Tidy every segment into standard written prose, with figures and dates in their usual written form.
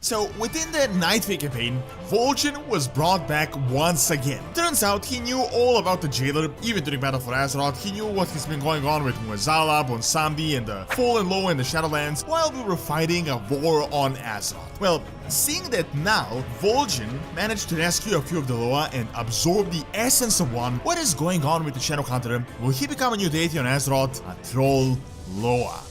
So within the Nightfae campaign, Vol'Jin was brought back once again. Turns out he knew all about the jailer. Even during Battle for Azeroth, he knew what has been going on with Mueh'Zala, Bwonsamdi, and the fallen Loa in the Shadowlands while we were fighting a war on Azeroth. Well, seeing that now, Vol'Jin managed to rescue a few of the Loa and absorb the essence of one, what is going on with the Shadow Hunter? Will he become a new deity on Azeroth? A troll Loa.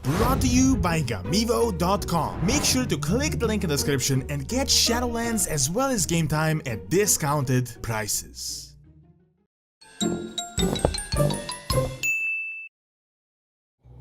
Brought to you by Gamivo.com. Make sure to click the link in the description and get Shadowlands as well as game time at discounted prices.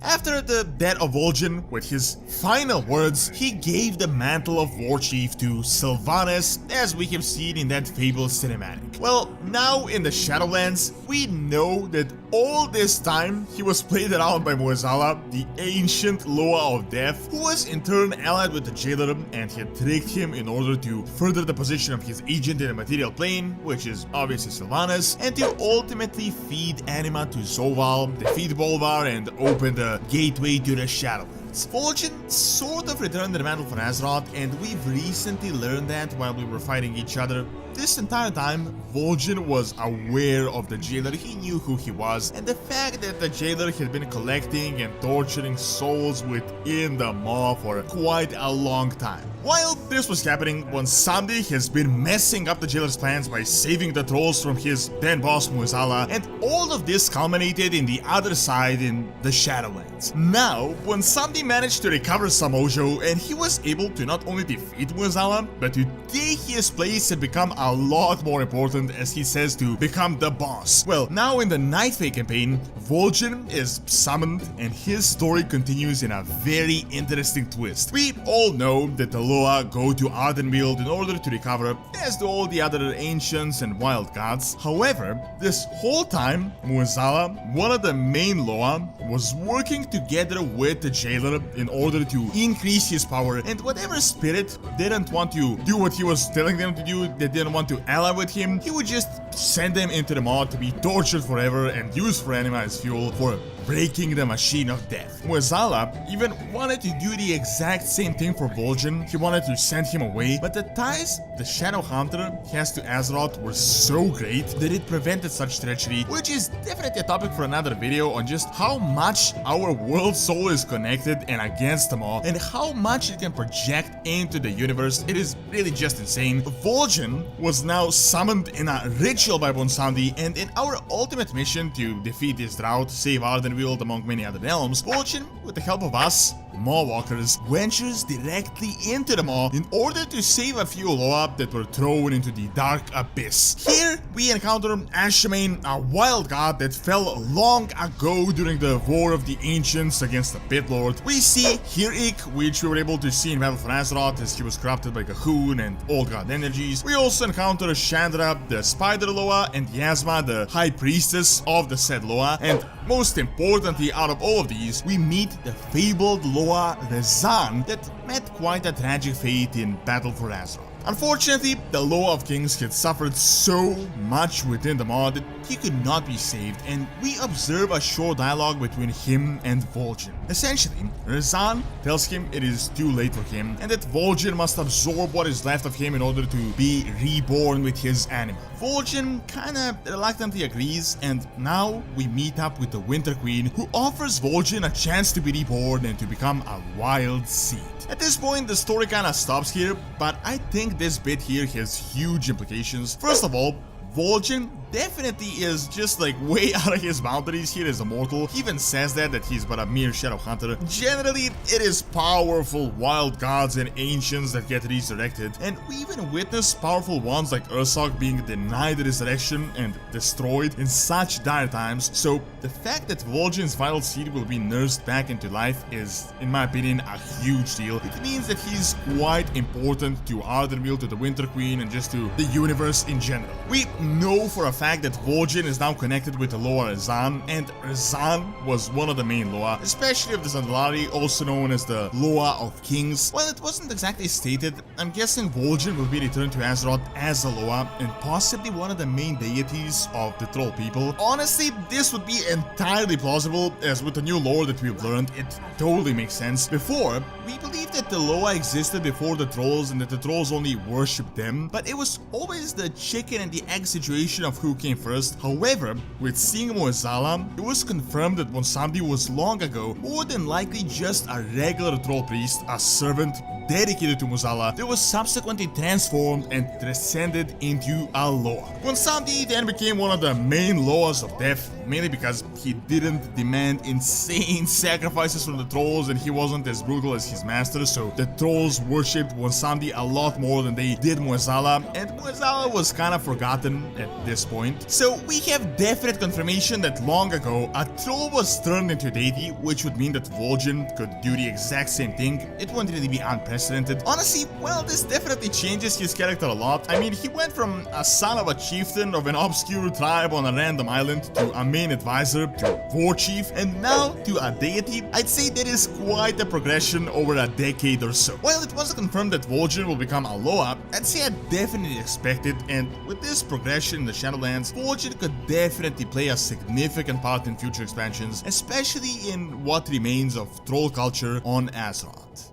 After the death of Vol'Jin, with his final words, he gave the mantle of War Chief to Sylvanas, as we have seen in that fabled cinematic. Well, now in the Shadowlands, we know that all this time he was played around by Mueh'Zala, the ancient Loa of Death, who was in turn allied with the jailer and had tricked him in order to further the position of his agent in the material plane, which is obviously Sylvanas, and to ultimately feed anima to Zoval, defeat Bolvar, and open the gateway to the Shadowlands. Vol'Jin sort of returned the mantle for Azeroth, and we've recently learned that while we were fighting each other. This entire time, Vol'Jin was aware of the jailer. He knew who he was, and the fact that the jailer had been collecting and torturing souls within the maw for quite a long time. While this was happening, Bwonsamdi has been messing up the jailer's plans by saving the trolls from his then boss Mueh'Zala, and all of this culminated in the other side in the Shadowlands. Now, Bwonsamdi managed to recover some mojo, and he was able to not only defeat Mueh'Zala, but to take his place and become a lot more important, as he says, to become the boss. Well, now in the Nightfae campaign, Vol'Jin is summoned, and his story continues in a very interesting twist. We all know that the Loa go to Ardenweald in order to recover, as do all the other ancients and wild gods. However, this whole time, Mueh'Zala, one of the main Loa, was working together with the jailer in order to increase his power, and whatever spirit didn't want to do what he was telling them to do, they didn't want to ally with him, he would just send them into the maw to be tortured forever and used for anima as fuel for breaking the machine of death. Mueh'Zala even wanted to do the exact same thing for Vol'Jin. He wanted to send him away, but the ties the Shadow Hunter has to Azeroth were so great that it prevented such treachery, which is definitely a topic for another video on just how much our world soul is connected and against them all, and how much it can project into the universe. It is really just insane. Vol'Jin was now summoned in a ritual by Bwonsamdi, and in our ultimate mission to defeat this drought, save Ardenweald among many other realms, Vol'Jin, with the help of us, Maw-walkers, ventures directly into the Maw in order to save a few Loa that were thrown into the dark abyss. Here, we encounter Ashamain, a wild god that fell long ago during the War of the Ancients against the Pit Lord. We see Hirik, which we were able to see in Battle for Azeroth as he was corrupted by Gahun and old god energies. We also encounter Chandra, the Spider Loa, and Yasma, the High Priestess of the said Loa, and most importantly out of all of these, we meet the fabled Loa Rezan that met quite a tragic fate in Battle for Azeroth. Unfortunately, the Loa of Kings had suffered so much within the Maw that he could not be saved, and we observe a short dialogue between him and Vol'Jin. Essentially, Rezan tells him it is too late for him, and that Vol'Jin must absorb what is left of him in order to be reborn with his anima. Vol'Jin kinda reluctantly agrees, and now we meet up with the Winter Queen, who offers Vol'Jin a chance to be reborn and to become a wild seed. At this point, the story kinda stops here, but I think this bit here has huge implications. First of all, Vol'Jin definitely is just like way out of his boundaries here as a mortal. He even says that he's but a mere shadow hunter. Generally, it is powerful wild gods and ancients that get resurrected, and we even witness powerful ones like Ursoc being denied the resurrection and destroyed in such dire times. So the fact that Vol'Jin's vital seed will be nursed back into life is, in my opinion, a huge deal. It means that he's quite important to Ardenweald, to the Winter Queen, and just to the universe in general. We know for a fact fact that Vol'Jin is now connected with the Loa of Rezan, and Rezan was one of the main Loa, especially of the Zandalari, also known as the Loa of Kings. While it wasn't exactly stated, I'm guessing Vol'Jin will be returned to Azeroth as a Loa, and possibly one of the main deities of the troll people. Honestly, this would be entirely plausible, as with the new lore that we've learned, it totally makes sense. Before, we believed that the Loa existed before the trolls and that the trolls only worshipped them, but it was always the chicken and the egg situation of who came first. However, with seeing Mueh'Zala, it was confirmed that Bwonsamdi was long ago more than likely just a regular troll priest, a servant dedicated to Mueh'Zala that was subsequently transformed and transcended into a Loa. Bwonsamdi then became one of the main Loas of death, mainly because he didn't demand insane sacrifices from the trolls and he wasn't as brutal as his master, so the trolls worshipped Bwonsamdi a lot more than they did Mueh'Zala, and Mueh'Zala was kind of forgotten at this point. So we have definite confirmation that long ago a troll was turned into a deity, which would mean that Vol'Jin could do the exact same thing. It wouldn't really be unprecedented. Honestly, well, this definitely changes his character a lot. I mean, he went from a son of a chieftain of an obscure tribe on a random island to a main advisor to war chief, and now to a deity. I'd say that is quite a progression over a decade or so. While it wasn't confirmed that Vol'Jin will become a Loa, I'd say I definitely expect it, and with this progression in the Shadowlands, Vol'Jin could definitely play a significant part in future expansions, especially in what remains of troll culture on Azeroth.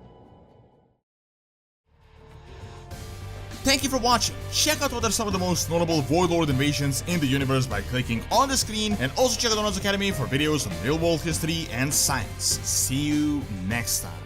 Thank you for watching. Check out what are some of the most notable Void Lord invasions in the universe by clicking on the screen, and also check out Doronsmovies Academy for videos on real world history and science. See you next time.